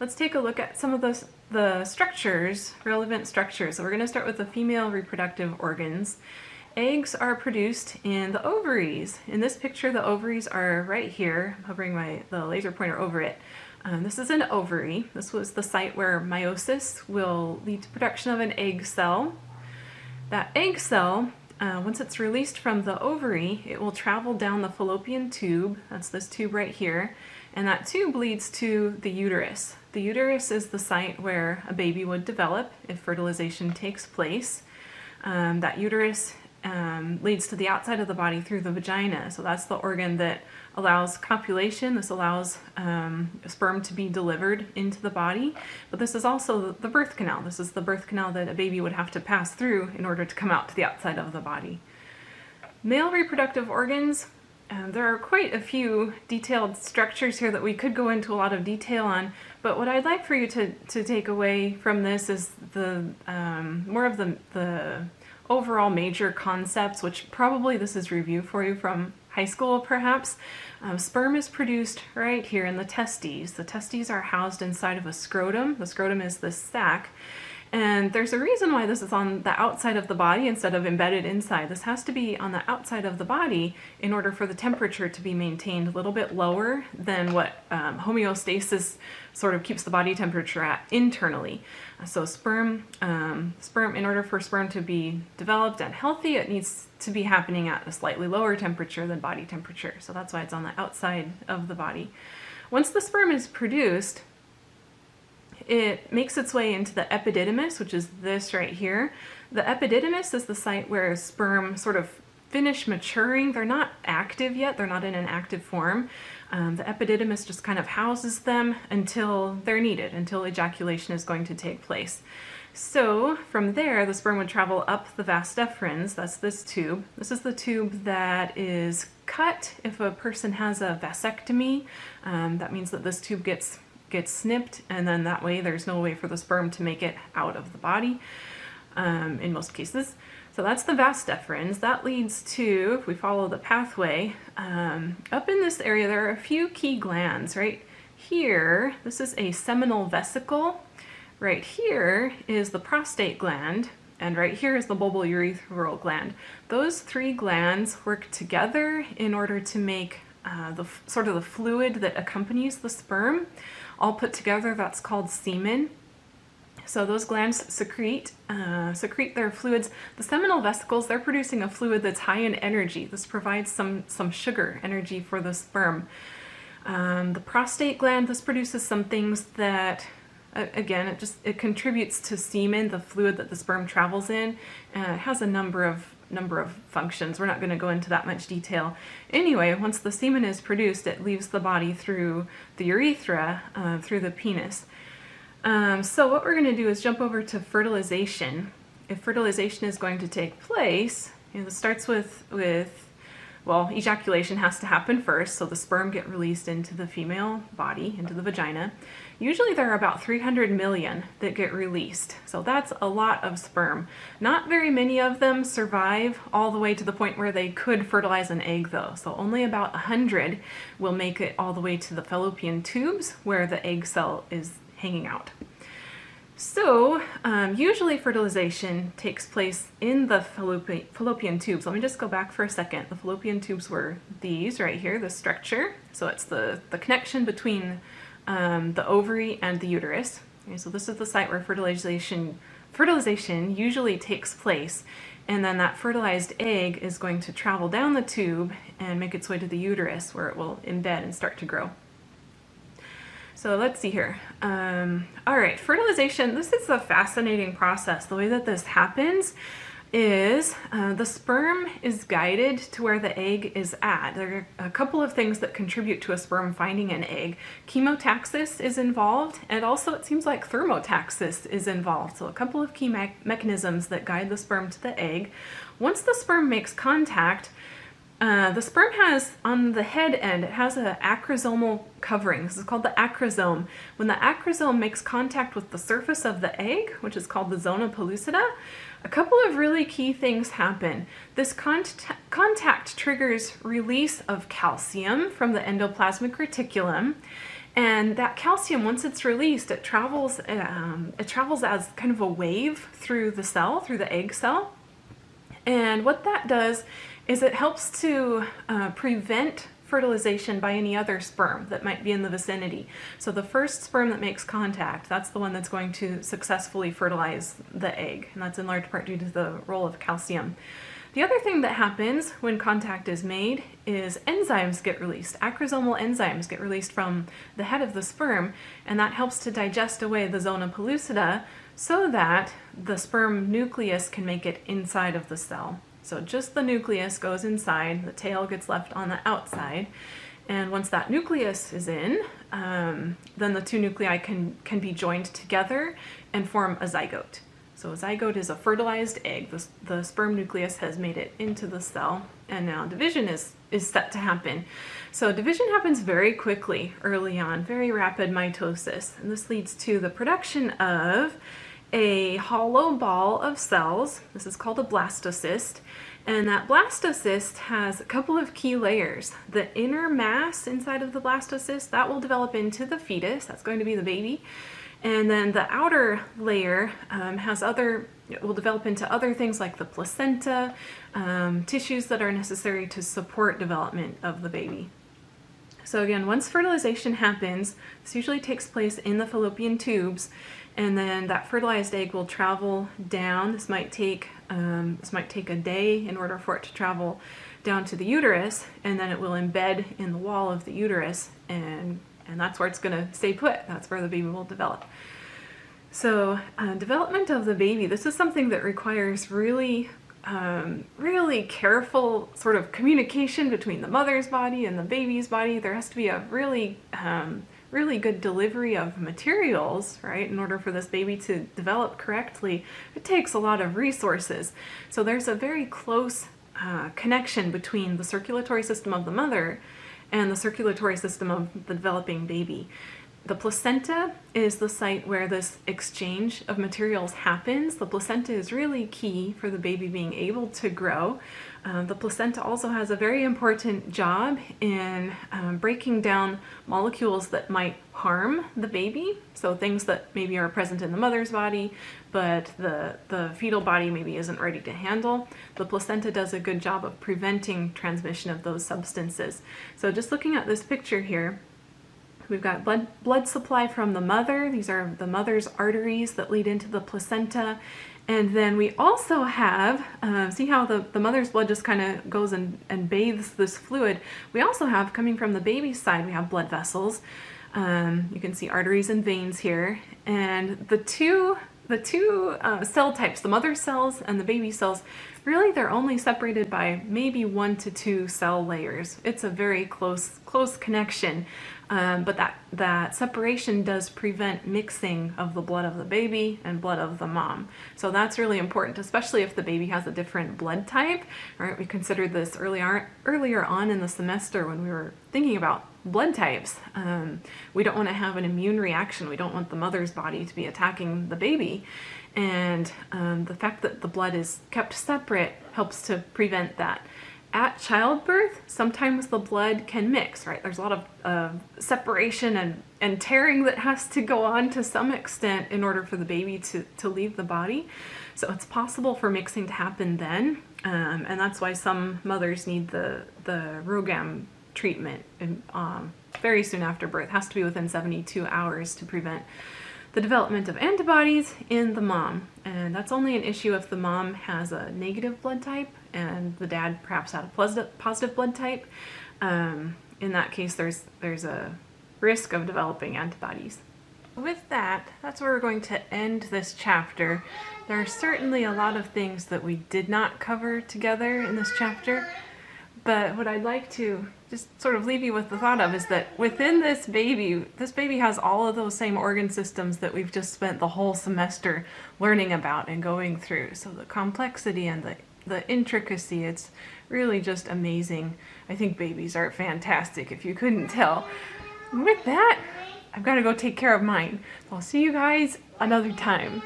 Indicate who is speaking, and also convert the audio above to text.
Speaker 1: let's take a look at some of the structures, relevant structures. So we're going to start with the female reproductive organs. Eggs are produced in the ovaries. In this picture, the ovaries are right here. I'm hovering the laser pointer over it. This is an ovary. This was the site where meiosis will lead to production of an egg cell. That egg cell, once it's released from the ovary, it will travel down the fallopian tube. That's this tube right here. And that tube leads to the uterus. The uterus is the site where a baby would develop if fertilization takes place. That uterus leads to the outside of the body through the vagina. So that's the organ that allows copulation. This allows sperm to be delivered into the body. But this is also the birth canal. This is the birth canal that a baby would have to pass through in order to come out to the outside of the body. Male reproductive organs, there are quite a few detailed structures here that we could go into a lot of detail on, but what I'd like for you to take away from this is the more of the overall major concepts, which probably this is review for you from high school perhaps. Sperm is produced right here in the testes. The testes are housed inside of a scrotum. The scrotum is this sac. And there's a reason why this is on the outside of the body instead of embedded inside. This has to be on the outside of the body in order for the temperature to be maintained a little bit lower than what homeostasis sort of keeps the body temperature at internally. So sperm, in order for sperm to be developed and healthy, it needs to be happening at a slightly lower temperature than body temperature. So that's why it's on the outside of the body. Once the sperm is produced, it makes its way into the epididymis, which is this right here. The epididymis is the site where sperm sort of finish maturing. They're not active yet. They're not in an active form. The epididymis just kind of houses them until they're needed, until ejaculation is going to take place. So from there, the sperm would travel up the vas deferens. That's this tube. This is the tube that is cut if a person has a vasectomy. That means that this tube gets snipped, and then that way there's no way for the sperm to make it out of the body in most cases. So that's the vas deferens. That leads to, if we follow the pathway, up in this area there are a few key glands. Right here, this is a seminal vesicle. Right here is the prostate gland, and right here is the bulbourethral gland. Those three glands work together in order to make the sort of the fluid that accompanies the sperm. All put together, that's called semen. So those glands secrete their fluids. The seminal vesicles, they're producing a fluid that's high in energy. This provides some sugar energy for the sperm. The prostate gland, this produces some things that, again, it contributes to semen, the fluid that the sperm travels in. It has a number of functions. We're not going to go into that much detail. Anyway, once the semen is produced, it leaves the body through the urethra, through the penis. So what we're going to do is jump over to fertilization. If fertilization is going to take place, it starts with well, ejaculation has to happen first, so the sperm get released into the female body, into the vagina. Usually there are about 300 million that get released, so that's a lot of sperm. Not very many of them survive all the way to the point where they could fertilize an egg though, so only about 100 will make it all the way to the fallopian tubes where the egg cell is hanging out. So usually fertilization takes place in the fallopian tubes. Let me just go back for a second. The fallopian tubes were these right here, the structure. So it's the connection between the ovary and the uterus. Okay, so this is the site where fertilization usually takes place. And then that fertilized egg is going to travel down the tube and make its way to the uterus where it will embed and start to grow. So let's see here. All right, fertilization, this is a fascinating process. The way that this happens is the sperm is guided to where the egg is at. There are a couple of things that contribute to a sperm finding an egg. Chemotaxis is involved, and also it seems like thermotaxis is involved. So a couple of key mechanisms that guide the sperm to the egg. Once the sperm makes contact, the sperm has, on the head end, it has an acrosomal covering. This is called the acrosome. When the acrosome makes contact with the surface of the egg, which is called the zona pellucida, a couple of really key things happen. This contact triggers release of calcium from the endoplasmic reticulum, And that calcium, once it's released, it travels as kind of a wave through the cell, through the egg cell. And what that does is it helps to prevent fertilization by any other sperm that might be in the vicinity. So the first sperm that makes contact, that's the one that's going to successfully fertilize the egg. And that's in large part due to the role of calcium. The other thing that happens when contact is made is enzymes get released. Acrosomal enzymes get released from the head of the sperm, and that helps to digest away the zona pellucida so that the sperm nucleus can make it inside of the cell. So just the nucleus goes inside, the tail gets left on the outside, and once that nucleus is in, then the two nuclei can be joined together and form a zygote. So a zygote is a fertilized egg. The sperm nucleus has made it into the cell, and now division is set to happen. So division happens very quickly early on, very rapid mitosis, and this leads to the production of a hollow ball of cells. This is called a blastocyst, and that blastocyst has a couple of key layers. The inner mass inside of the blastocyst, that will develop into the fetus. That's going to be the baby. And then the outer layer will develop into other things like the placenta, tissues that are necessary to support development of the baby. So again, once fertilization happens, this usually takes place in the fallopian tubes, and then that fertilized egg will travel down. This might take a day in order for it to travel down to the uterus, and then it will embed in the wall of the uterus, and that's where it's going to stay put. That's where the baby will develop. So development of the baby, this is something that requires really careful sort of communication between the mother's body and the baby's body. There has to be a really good delivery of materials, right? In order for this baby to develop correctly, it takes a lot of resources. So there's a very close connection between the circulatory system of the mother and the circulatory system of the developing baby. The placenta is the site where this exchange of materials happens. The placenta is really key for the baby being able to grow. The placenta also has a very important job in breaking down molecules that might harm the baby. So things that maybe are present in the mother's body, but the fetal body maybe isn't ready to handle. The placenta does a good job of preventing transmission of those substances. So just looking at this picture here, we've got blood supply from the mother. These are the mother's arteries that lead into the placenta. And then we also have, see how the mother's blood just kind of goes and bathes this fluid. We also have, coming from the baby's side, we have blood vessels. You can see arteries and veins here. And the two cell types, the mother cells and the baby cells, really they're only separated by maybe 1 to 2 cell layers. It's a very close connection, but that separation does prevent mixing of the blood of the baby and blood of the mom. So that's really important, especially if the baby has a different blood type. Right? We considered this earlier on in the semester when we were thinking about blood types. We don't want to have an immune reaction. We don't want the mother's body to be attacking the baby. And the fact that the blood is kept separate helps to prevent that. At childbirth, sometimes the blood can mix, right? There's a lot of separation and tearing that has to go on to some extent in order for the baby to leave the body. So it's possible for mixing to happen then. And that's why some mothers need the ROGAM treatment very soon after birth. It has to be within 72 hours to prevent the development of antibodies in the mom. And that's only an issue if the mom has a negative blood type and the dad perhaps had a positive blood type. In that case, there's a risk of developing antibodies. With that, that's where we're going to end this chapter. There are certainly a lot of things that we did not cover together in this chapter, but what I'd like to just sort of leave you with the thought of is that within this baby has all of those same organ systems that we've just spent the whole semester learning about and going through. So the complexity and the intricacy, it's really just amazing. I think babies are fantastic, if you couldn't tell. And with that, I've got to go take care of mine. So I'll see you guys another time.